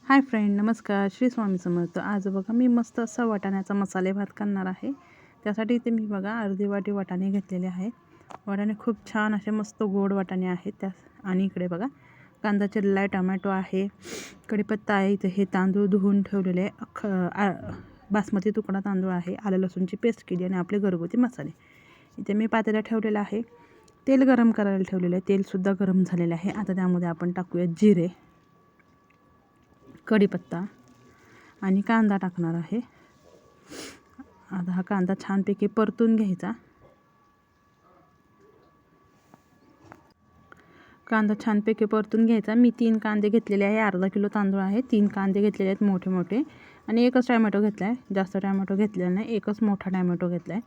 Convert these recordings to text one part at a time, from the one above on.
Hi friend, नमस्कार. श्री स्वामी समर्थ. आज बघा मी मस्त असा वाटाण्याचा मसाले भात करणार आहे. त्यासाठी इथे मी बघा अर्धी वाटी वाटाणे घेतलेले आहे. वाटाणे खूप छान असे मस्त गोड वाटाणे आहेत त्या. आणि इकडे बघा कांदा चिरलेला आहे, टोमॅटो आहे, कढीपत्ता आहे. इथे हे तांदूळ धुवून ठेवलेले बासमती तुकडा तांदूळ आहे, आलं लसूणची पेस्ट केली आणि आपले घरगुती मसाले. इथे मी पातेला ठेवलेला आहे, तेल गरम करायला ठेवलेलं आहे. तेलसुद्धा गरम झालेलं आहे. आता त्यामध्ये आपण टाकूया जिरे, कढीपत्ता आणि कांदा टाकणार आहे. आता हा कांदा छानपैकी परतून घ्यायचा. कांदा छानपैकी परतून घ्यायचा. मी 3 कांदे घेतलेले आहे. अर्धा किलो तांदूळ आहे. 3 कांदे घेतलेले आहेत मोठे मोठे आणि एकच टोमॅटो घेतला आहे. जास्त टोमॅटो घेतलेला नाही, एकच मोठा टोमॅटो घेतला आहे.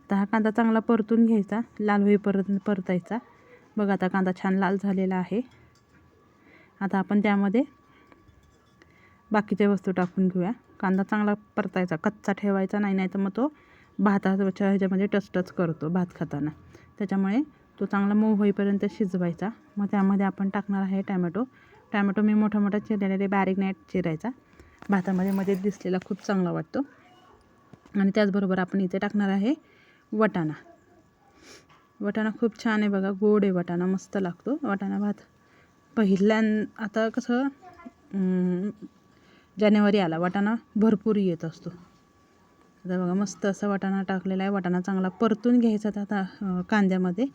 आता हा कांदा चांगला परतून घ्यायचा, लाल होईपर्यंत परतायचा. बघा आता कांदा छान लाल झालेला आहे. आता आपण त्यामध्ये बाकीच्या वस्तू टाकून घेऊया. कांदा चांगला परतायचा, कच्चा ठेवायचा नाही, नाही तर मग तो भाताच्या ह्याच्यामध्ये टच करतो भात खाताना. त्याच्यामुळे तो चांगला मऊ होईपर्यंत शिजवायचा. मग त्यामध्ये आपण टाकणार आहे टोमॅटो मी मोठा मोठा चिरलेला, बारीक नाही चिरायचा. भातामध्ये मध्ये दिसलेला खूप चांगला वाटतो. आणि त्याचबरोबर आपण इथे टाकणार आहे वाटाणा खूप छान आहे बघा, गोड आहे वाटाणा, मस्त लागतो वाटाणा भात. आता कसं जानेवारी आला, वाटाणा भरपूर येत असतो. आता बघा मस्त असा वाटाणा टाकलेला आहे. वाटाणा चांगला परतून घ्यायचा. आता कांद्यामध्ये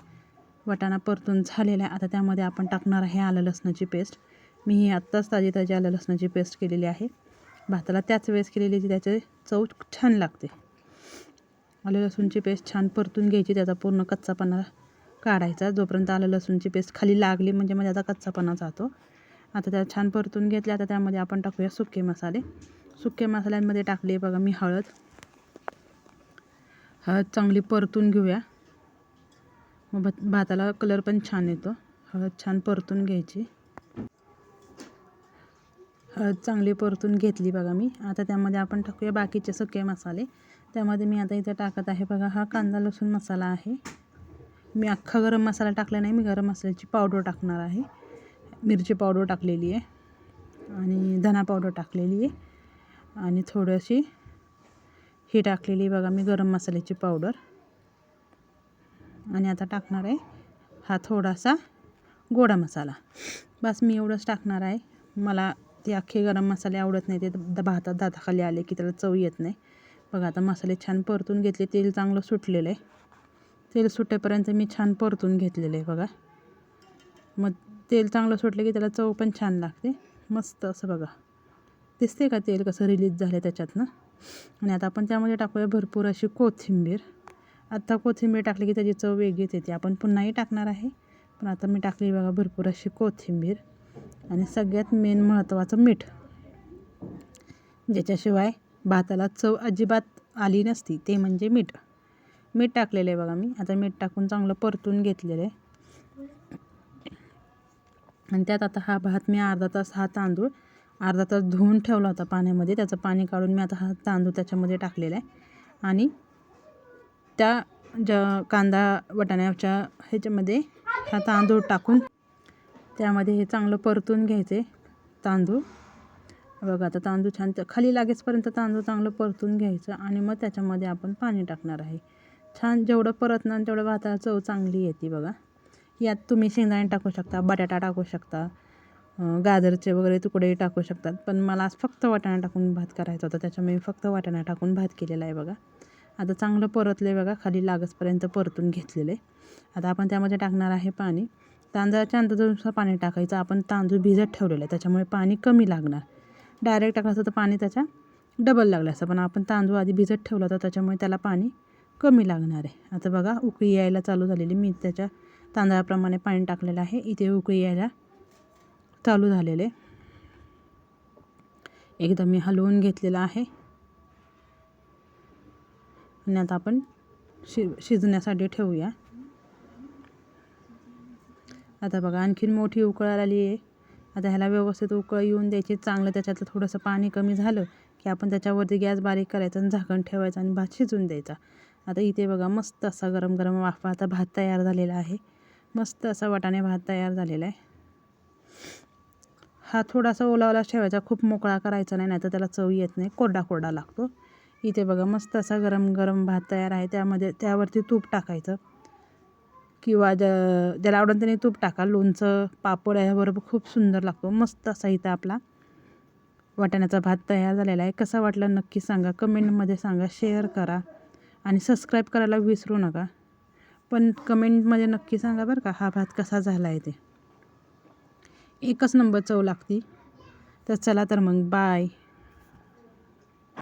वाटाणा परतून झालेला आहे. आता त्यामध्ये आपण टाकणार आहे आलं लसणाची पेस्ट. मी ही आत्ताच ताजी आलं लसणाची पेस्ट केलेली आहे. भाताला त्याच वेळेस केलेली, त्याची चव छान लागते. आलं लसूणची पेस्ट छान परतून घ्यायची, त्याचा पूर्ण कच्चापणा काढायचा. जोपर्यंत आलं लसूणची पेस्ट खाली लागली म्हणजे मग त्याचा कच्चापणा जातो. आता त्याला छान परतून घेतले. आता त्यामध्ये आपण टाकूया सुके मसाले. सुके मसाल्यांमध्ये टाकले बघा मी हळद चांगली परतून घेऊया. मग भाताला कलर पण छान येतो. हळद छान परतून घ्यायची. हळद चांगली परतून घेतली बघा मी. आता त्यामध्ये आपण टाकूया बाकीचे सुके मसाले. त्यामध्ये मी आता इथे टाकत आहे बघा हा कांदा लसूण मसाला आहे. मी अख्खा गरम मसाला टाकला नाही, मी गरम मसाल्याची पावडर टाकणार आहे. मिरची पावडर टाकलेली आहे आणि धना पावडर टाकलेली आहे आणि थोडीशी ही टाकलेली आहे बघा मी गरम मसाल्याची पावडर. आणि आता टाकणार आहे हा थोडासा गोडा मसाला. बस मी एवढंच टाकणार आहे. मला ते अख्खे गरम मसाले आवडत नाही, ते भातात दाताखाली आले की त्याला चव येत नाही. बघा आता मसाले छान परतून घेतले. तेल चांगलं सुटलेलं आहे. तेल सुटेपर्यंत मी छान परतून घेतलेलं आहे बघा. मग तेल चांगलं सुटलं की त्याला चव पण छान लागते. मस्त असं बघा दिसते का तेल कसं रिलीज झालं त्याच्यातनं. आणि आता आपण त्यामध्ये टाकूया भरपूर अशी कोथिंबीर. आता कोथिंबीर टाकली की त्याची चव वेगळीच येते. आपण पुन्हाही टाकणार आहे, पण आता मी टाकली बघा भरपूर अशी कोथिंबीर. आणि सगळ्यात मेन महत्त्वाचं मीठ, ज्याच्याशिवाय भाताला चव अजिबात आली नसती, ते म्हणजे मीठ. मीठ टाकलेलं आहे बघा मी. आता मीठ टाकून चांगलं परतून घेतलेलं आहे. आणि त्यात आता हा भात मी अर्धा तास धुवून ठेवला होता पाण्यामध्ये. त्याचं पाणी काढून मी आता हा तांदूळ त्याच्यामध्ये टाकलेला आहे. आणि त्या कांदा वाटाण्याच्या ह्याच्यामध्ये हा तांदूळ टाकून त्यामध्ये हे चांगलं परतून घ्यायचे तांदूळ. बघा आता तांदूळ छान खाली लागेपर्यंत तांदूळ चांगलं परतून घ्यायचं आणि मग त्याच्यामध्ये आपण पाणी टाकणार आहे. छान जेवढं परतणार तेवढं भाताला चव चांगली येते बघा. यात तुम्ही शेंगदाणे टाकू शकता, बटाटा टाकू शकता, गाजरचे वगैरे तुकडे टाकू शकतात. पण मला आज फक्त वाटाणा टाकून भात करायचा होता, त्याच्यामुळे मी फक्त वाटाणा टाकून भात केलेला आहे बघा. आता चांगलं परतले बघा, खाली लागसपर्यंत परतून घेतलेले. आता आपण त्यामध्ये टाकणार आहे पाणी. तांदळाच्या अंदाजानुसार पाणी टाकायचं. आपण तांदूळ भिजत ठेवलेलं आहे त्याच्यामुळे पाणी कमी लागणार. डायरेक्ट टाकलं असतं तर पाणी त्याच्या डबल लागलं असतं, पण आपण तांदूळ आधी भिजत ठेवला होता त्याच्यामुळे त्याला पाणी कमी लागणार आहे. आता बघा उकळी यायला चालू झालेली. मी त्याच्या तांदळाप्रमाणे पाणी टाकलेलं आहे. इथे उकळी यायला चालू झालेले. एकदा मी हलवून घेतलेलं आहे. आणि आता आपण शिजण्यासाठी ठेवूया. आता बघा आणखीन मोठी उकळ आली आहे. आता ह्याला व्यवस्थित उकळ येऊन द्यायची. चांगलं त्याच्यातलं थोडंसं पाणी कमी झालं की आपण त्याच्यावरती गॅस बारीक करायचा आणि झाकण ठेवायचं आणि भात शिजून द्यायचा. आता इथे बघा मस्त असा गरम गरम वाफा आता भात तयार झालेला आहे. मस्त असा वाटाणे भात तयार झालेला आहे. हा थोडासा ओलावला ठेवायचा, खूप मोकळा करायचा नाही, नाहीतर त्याला चव येत नाही, कोरडा कोरडा लागतो. इथे बघा मस्त असा गरम गरम भात तयार आहे. त्यावरती तूप टाकायचं किंवा ज्याला आवडेल त्याने तूप टाका. लोणचं पापड याबरोबर खूप सुंदर लागतो. मस्त असा इथं आपला वाटाण्याचा भात तयार झालेला आहे. कसा वाटला नक्की सांगा, कमेंटमध्ये सांगा, शेअर करा आणि सबस्क्राईब करायला विसरू नका. पण कमेंटमध्ये नक्की सांगा बरं का हा भात कसा झाला आहे ते. एकच नंबर चव लागते. तर चला तर मग बाय.